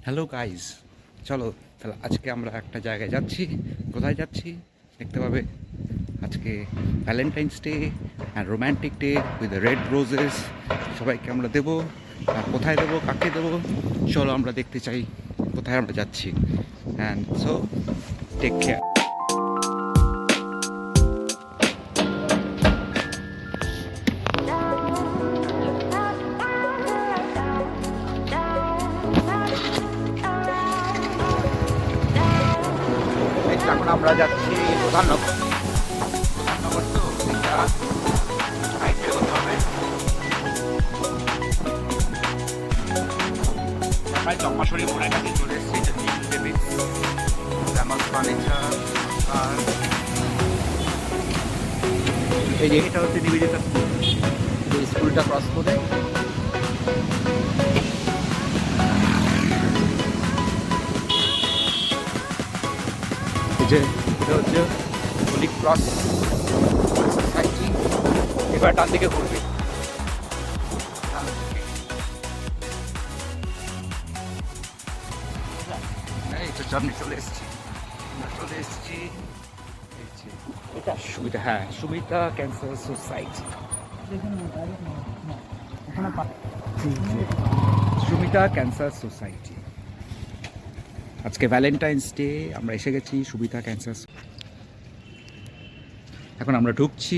Hello guys, চলো তাহলে আজকে আমরা একটা জায়গায় যাচ্ছি। কোথায় যাচ্ছি দেখতে পাবে। আজকে Valentine's day and romantic day with red roses সবাইকে আমরা দেবো। আর কোথায় দেবো, কাকে দেবো, চলো আমরা দেখতে চাই কোথায় আমরা যাচ্ছি। And so take care. এখন আমরা যাচ্ছি প্রধাননগর। প্রধাননগর তো এটা হাইটে হতে হবে। প্রায় চম্পাশরী মোড়ের কাছে চলে এসেছি। এটা নিউ দেবী ফেমাস ফার্নিচার। আর এই যে এটা হচ্ছে নিবেদিতা স্কুল। এই স্কুলটা ক্রস করে এই যে এটা হচ্ছে হোলি ক্রস সোসাইটি। এবার ডান দিকে ঘুরবে। এই তো সামনে চলে এসেছি, এটা সুবিধা, হ্যাঁ সুবিধা cancer society. Sumita cancer society. আজকে ভ্যালেন্টাইন্স ডে, আমরা এসে গেছি সুবিধা ক্যান্সার। এখন আমরা ঢুকছি।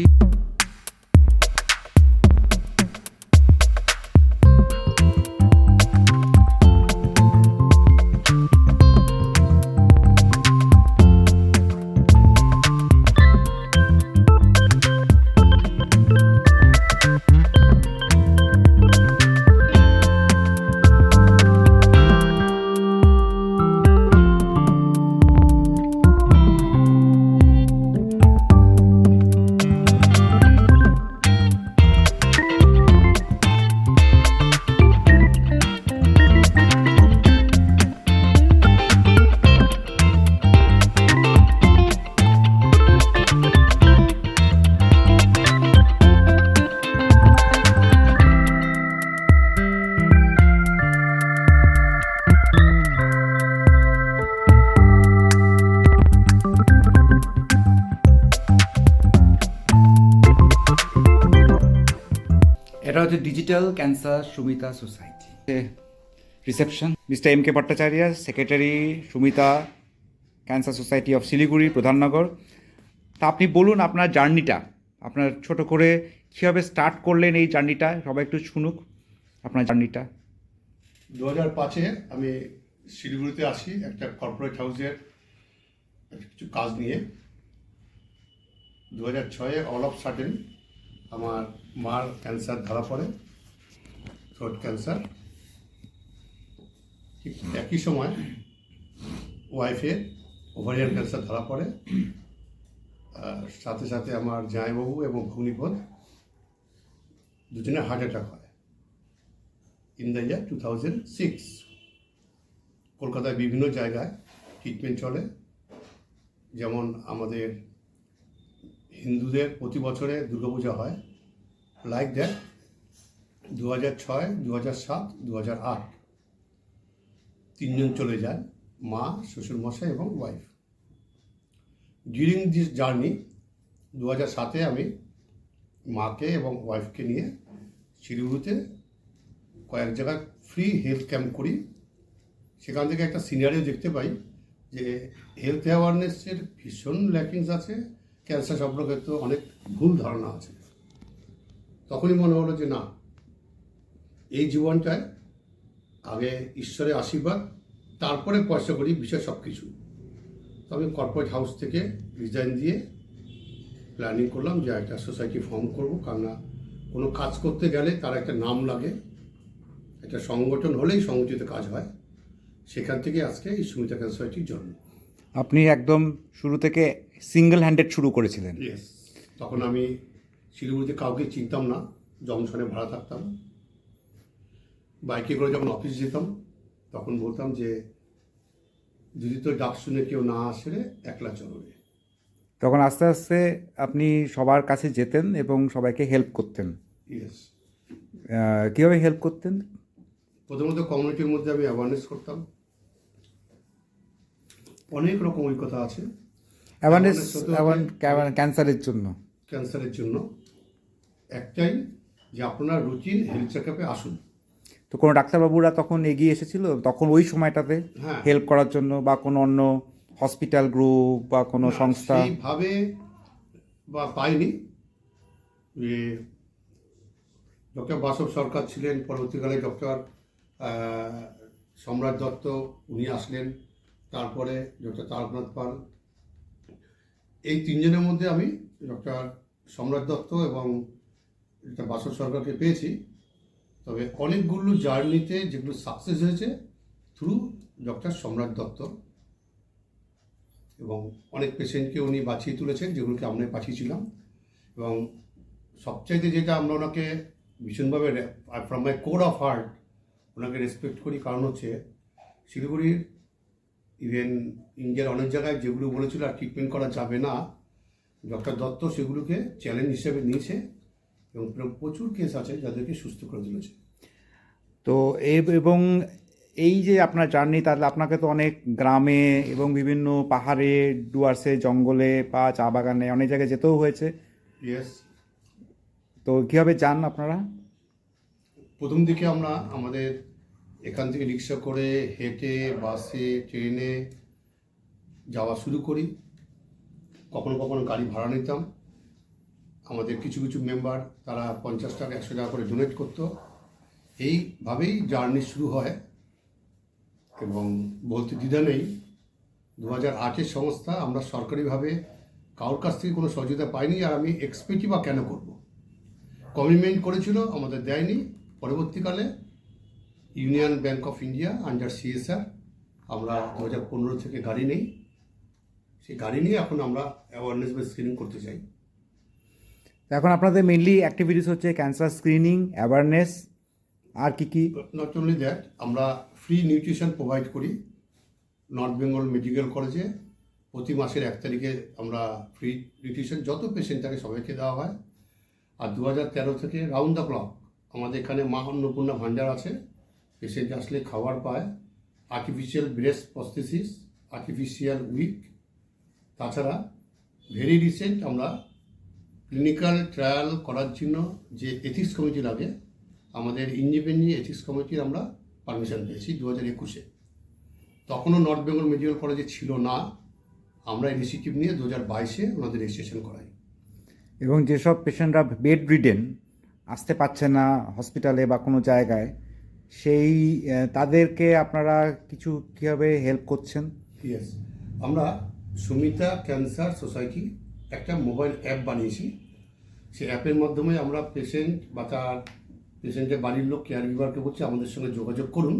এটা হচ্ছে digital cancer Sumita society. Reception mister M K Bhattacharya, secretary Sumita cancer society of Siliguri, Pradhannagar. তা আপনি বলুন আপনার জার্নিটা, আপনার ছোট করে কীভাবে স্টার্ট করলেন এই জার্নিটা, সবাই একটু শুনুক আপনার জার্নিটা। 2005-এ আমি শিলিগুড়িতে আসি একটা কর্পোরেট হাউসের কিছু কাজ নিয়ে। 2006-এ অল অফ সাডেন আমার মার ক্যান্সার ধরা পড়ে, থ্রোট ক্যান্সার। ঠিক একই সময় ওয়াইফের ওভারিয়ান ক্যান্সার ধরা পড়ে। সাথে সাথে আমার জামাইবাবু এবং ভগ্নিপদ দুজনের হার্ট অ্যাটাক হয় ইন দ্য ইয়ার 2006। কলকাতায় বিভিন্ন জায়গায় ট্রিটমেন্ট চলে। যেমন আমাদের হিন্দুদের প্রতি বছরে দুর্গাপূজা হয়, লাইক দ্যাট 2006, 2007, 2008 তিনজন চলে যায়, মা, শ্বশুরমশাই এবং ওয়াইফ। ডিউরিং দিস জার্নি 2007-এ আমি মাকে এবং ওয়াইফকে নিয়ে শিলিগুড়িতে কয়েক জায়গায় ফ্রি হেলথ ক্যাম্প করি। সেখান থেকে একটা সিনারিও দেখতে পাই যে হেলথ অ্যাওয়ারনেসের ভীষণ ল্যাকিংস আছে, ক্যান্সার সম্পর্কে তো অনেক ভুল ধারণা আছে। তখনই মনে হলো যে না, এই জীবনটায় আগে ঈশ্বরের আশীর্বাদ, তারপরে পয়সা করি বিষয় সব কিছু। তো আমি কর্পোরেট হাউস থেকে রিজাইন দিয়ে প্ল্যানিং করলাম যে একটা সোসাইটি ফর্ম করব। কারণ কোনো কাজ করতে গেলে তার একটা নাম লাগে, একটা সংগঠন হলেই সংগঠিত কাজ হয়। সেখান থেকে আজকে এই সুমিতা ক্যান্সার সোসাইটির জন্ম। আপনি একদম শুরু থেকে সিঙ্গেল হ্যান্ডেড শুরু করেছিলেন? ইয়েস। তখন আমি শিলিগুড়িতে কাউকে চিনতাম না, জংশনে ভাড়া থাকতাম। বাইকে করে যখন অফিস যেতাম তখন বলতাম যে যদি তো ডাক শুনে কেউ না আসলে একলা চলো রে। তখন আস্তে আস্তে আপনি সবার কাছে যেতেন এবং সবাইকে হেল্প করতেন। ইয়েস। কীভাবে হেল্প করতেন? প্রথমত কমিউনিটির মধ্যে আমি অ্যাওয়ারনেস করতাম অনেক রকম অভিজ্ঞতা আছে অ্যাওয়ারনেস সাথে ক্যান্সারের জন্য। ক্যান্সারের জন্য একটাই, যে আপনারা রুটিন হেলথ চেক আপে আসুন। তো কোনো ডাক্তারবাবুরা তখন এগিয়ে এসেছিল তখন ওই সময়টাতে হ্যাঁ। হেল্প করার জন্য, বা কোনো অন্য হসপিটাল গ্রুপ বা কোনো না, সংস্থা? সেইভাবে বা পাইনি। যে ডক্টর বাসব সরকার ছিলেন, পরবর্তীকালে ডক্টর সম্রাট দত্ত উনি আসলেন, তারপরে ডক্টর তারকনাথ পাল। এই তিনজনের মধ্যে আমি ডক্টর সম্রাট দত্ত এবং ডক্টর বাসব সরকারকে পেয়েছি। তবে অনেকগুলো জার্নিতে যেগুলো সাকসেস হয়েছে থ্রু ডক্টর সম্রাট দত্ত, এবং অনেক পেশেন্টকে উনি বাঁচিয়ে তুলেছেন, যেগুলোকে আমরা পাঠিয়েছিলাম। এবং সবচাইতে যেটা আমরা ওনাকে ভীষণভাবে from my core of heart ওনাকে রেসপেক্ট করি, কারণ হচ্ছে শিলিগুড়ির ইভেন ইন্ডিয়ার অনেক জায়গায় যেগুলো বলেছিল আর ট্রিটমেন্ট করা যাবে না, ডক্টর দত্ত সেগুলোকে চ্যালেঞ্জ হিসেবে নিয়েছে এবং প্রচুর কেস আছে যাদেরকে সুস্থ করে তুলেছে। তো এবং এই যে আপনার জার্নি, তাহলে আপনাকে তো অনেক গ্রামে এবং বিভিন্ন পাহাড়ে, ডুয়ার্সে, জঙ্গলে বা চা বাগানে অনেক জায়গায় যেতেও হয়েছে। ইয়েস। তো কীভাবে যান আপনারা? প্রথম দিকে আমরা আমাদের এখান থেকে রিক্সা করে, হেঁটে, বাসে, ট্রেনে যাওয়া শুরু করি। কখনো কখনো গাড়ি ভাড়া নিতাম। আমাদের কিছু কিছু মেম্বার তারা 50 টাকা 100 টাকা করে ডোনেট করতো। এইভাবেই জার্নি শুরু হয়। এবং বলতে দ্বিধা নেই, 2008-এর সংস্থা, আমরা সরকারিভাবে কারোর কাছ থেকে কোনো সহযোগিতা পাইনি। আর আমি এক্সপেক্টই বা কেন করব? কমিটমেন্ট করেছিল, আমাদের দেয়নি। পরবর্তীকালে union bank of India under CSR আমরা 2015 থেকে গাড়ি নেই। সেই গাড়ি নিয়ে এখন আমরা অ্যাওয়ারনেস বা স্ক্রিনিং করতে চাই। এখন আপনাদের মেইনলি অ্যাক্টিভিটিস হচ্ছে ক্যান্সার স্ক্রিনিং, অ্যাওয়ারনেস, আর কি কি? নট অনলি দ্যাট, আমরা ফ্রি নিউট্রিশন প্রোভাইড করি নর্থ বেঙ্গল মেডিকেল কলেজে। প্রতি মাসের 1 তারিখে আমরা ফ্রি নিউট্রিশন যত পেশেন্ট থাকে সবাইকে দেওয়া হয়। আর 2013 থেকে রাউন্ড দ্য ক্লক আমাদের এখানে মা অন্নপূর্ণা ভাণ্ডার আছে। পেশেন্ট আসলে খাবার পায়, artificial breast prosthesis, artificial wig. তাছাড়া ভেরি রিসেন্ট আমরা ক্লিনিক্যাল ট্রায়াল করার জন্য যে এথিক্স কমিটি লাগে, আমাদের ইন্ডিপেন্ডেন্ট এথিক্স কমিটির আমরা পারমিশন পেয়েছি 2021-এ। তখনও নর্থ বেঙ্গল মেডিকেল কলেজে ছিল না। আমরা ইনিশিয়েটিভ নিয়ে 2022-এ ওনাদের রেজিস্ট্রেশন করাই। এবং যেসব পেশেন্টরা বেড রিডেন, আসতে পারছে না হসপিটালে বা কোনো জায়গায়, সেই তাদেরকে আপনারা কিছু কীভাবে হেল্প করছেন? ইয়েস, আমরা সুমিতা ক্যান্সার সোসাইটি একটা মোবাইল অ্যাপ বানিয়েছি। সেই অ্যাপের মাধ্যমে আমরা পেশেন্ট বা তার পেশেন্টের বাড়ির লোক, কেয়ার গিভারকে বলছি আমাদের সঙ্গে যোগাযোগ করুন।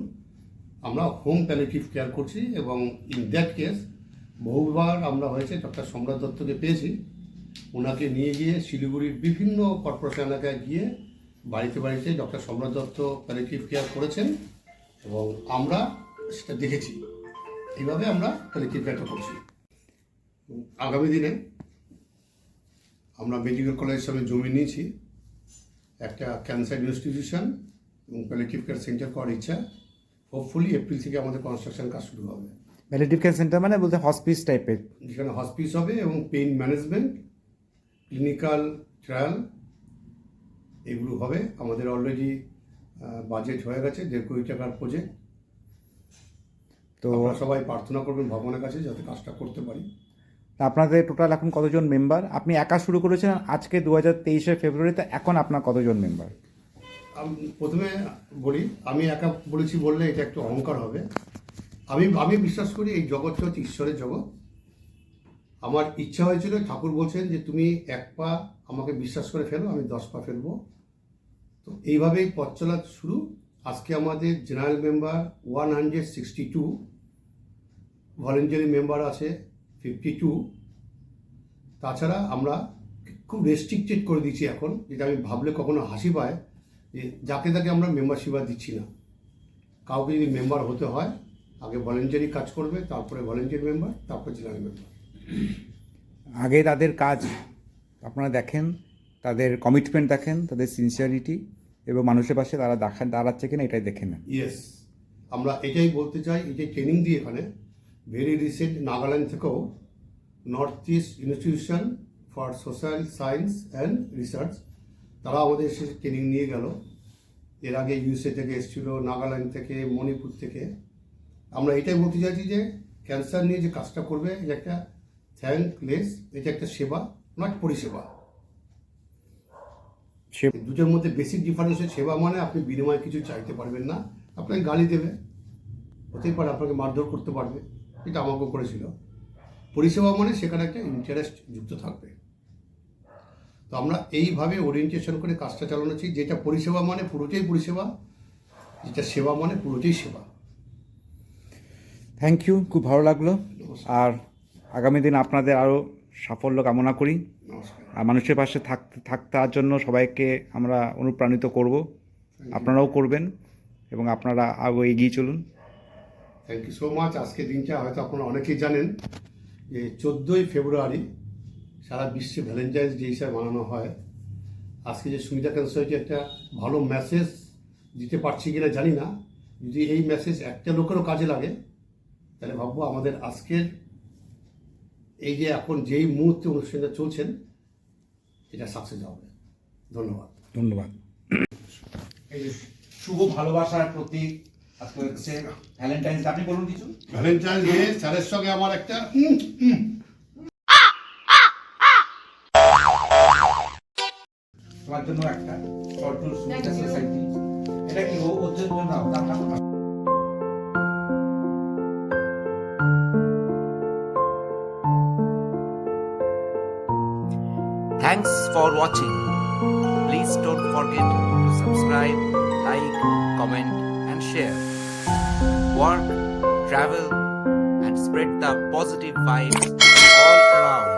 আমরা হোম প্যালিয়েটিভ কেয়ার করছি। এবং ইন দ্যাট কেস বহুবার আমরা হয়েছে ডক্টর সম্রাট দত্তকে পেয়েছি। ওনাকে নিয়ে গিয়ে শিলিগুড়ির বিভিন্ন কর্পোরেশন এলাকায় গিয়ে বাড়িতে বাড়িতে ডক্টর সম্রাট দত্ত প্যালিয়েটিভ কেয়ার করেছেন এবং আমরা সেটা দেখেছি। এইভাবে আমরা প্যালিয়েটিভ কেয়ারটা করছি। আগামী দিনে আমরা মেডিকেল কলেজের সামনে জমি নিয়েছি, একটা ক্যান্সার ইনস্টিটিউশন এবং প্যালিয়েটিভ কেয়ার সেন্টার করার ইচ্ছা। হোপফুলি এপ্রিল থেকে আমাদের কনস্ট্রাকশন কাজ শুরু হবে। প্যালিয়েটিভ কেয়ার সেন্টার মানে বলতে হসপিস টাইপের? যেখানে হসপিস হবে এবং পেইন ম্যানেজমেন্ট, ক্লিনিক্যাল ট্রায়াল এগুলো হবে। আমাদের অলরেডি বাজেট হয়ে গেছে 1.5 কোটি টাকার প্রজেক্ট। তো সবাই প্রার্থনা করবেন ভগবানের কাছে যাতে কাজটা করতে পারি। আপনাদের টোটাল এখন কতজন মেম্বার? আপনি একা শুরু করেছেন আজকে 2023-এর ফেব্রুয়ারিতে, এখন আপনার কতজন মেম্বার? আমি প্রথমে বলি, আমি একা বলেছি বললে এটা একটু অহংকার হবে। আমি বিশ্বাস করি এই জগৎটা হচ্ছে ঈশ্বরের জগৎ। আমার ইচ্ছা হয়েছিল, ঠাকুর বলছেন যে তুমি 1 পা আমাকে বিশ্বাস করে ফেলো, আমি 10 পা ফেলবো। তো এইভাবেই পথ চলা শুরু। আজকে আমাদের জেনারেল মেম্বার 162, ভলেন্টারি মেম্বার আছে 52। তাছাড়া আমরা খুব রেস্ট্রিক্টেড করে দিচ্ছি এখন, যেটা আমি ভাবলে কখনো হাসি পায়, যে যাকে তাকে আমরা মেম্বারশিপ আর দিচ্ছি না। কাউকে যদি মেম্বার হতে হয় আগে ভলেন্টারি কাজ করবে, তারপরে ভলেন্টারি মেম্বার, তারপরে জেনারেল মেম্বার। আগে তাদের কাজ আপনারা দেখেন, তাদের কমিটমেন্ট দেখেন, তাদের সিনসিয়ারিটি এবং মানুষের পাশে তারা দাঁড়াচ্ছে কিনা এটাই দেখে নেন। ইয়েস, আমরা এটাই বলতে চাই, এটাই ট্রেনিং দিই এখানে, ভেরি রিসেন্ট নাগাল্যান্ড থেকেও north east institution for social science and research তারা আমাদের এসে ট্রেনিং নিয়ে গেল। এর আগে ইউএসএ থেকে এসেছিলো, নাগাল্যান্ড থেকে, মণিপুর থেকে। আমরা এটাই বলতে চাইছি যে ক্যান্সার নিয়ে যে কাজটা করবে এটা একটা থ্যাঙ্কলেস, এটা একটা সেবা, নট পরিষেবা। দুটোর মধ্যে বেসিক ডিফারেন্স হচ্ছে সেবা মানে আপনি বিনিময়ে কিছু চাইতে পারবেন না, আপনাকে গালি দেবে, হতেই পারে আপনাকে মারধর করতে পারবে, এটা আমাকেও করেছিল। পরিষেবা মানে সেখানে একটা ইন্টারেস্ট যুক্ত থাকবে। তো আমরা এইভাবে ওরিয়েন্টেশন করে কাজটা চালানো চাই, যেটা পরিষেবা মানে পুরোটাই পরিষেবা, যেটা সেবা মানে পুরোটাই সেবা। থ্যাংক ইউ, খুব ভালো লাগলো। আর আগামী দিন আপনাদের আরও সাফল্য কামনা করি। নমস্কার। আর মানুষের পাশে থাকার জন্য সবাইকে আমরা অনুপ্রাণিত করব, আপনারাও করবেন এবং আপনারা আরও এগিয়ে চলুন। Thank you so much. আজকে দিনটা হয়তো আপনারা অনেকেই জানেন যে 14ই ফেব্রুয়ারি সারা বিশ্বে ভ্যালেন্টাইন্স ডে হিসাবে মানানো হয়। আজকে যে সুমিতা ক্যান্সার সোসাইটি একটা ভালো মেসেজ দিতে পারছি কিনা জানি না, যদি এই মেসেজ একটা লোকেরও কাজে লাগে তাহলে ভাববো আমাদের আজকের এই যে এখন যেই মুহূর্তে অনুষ্ঠানটা চলছেন এটা সাকসেস হবে। ধন্যবাদ। ধন্যবাদ। এই যে শুভ ভালোবাসার প্রতীক আজকে হচ্ছে ভ্যালেন্টাইন্স ডে, আপনি বলুন কিছু। ভ্যালেন্টাইন্স ডে স্যারের সঙ্গে আমার একটা তোমার জন্য একটা শর্টুর সুবিধা সোসাইটি, এটা কি ওর জন্য না। Thanks for watching. Please don't forget to subscribe, like, comment and share. Work, travel and spread the positive vibes all around.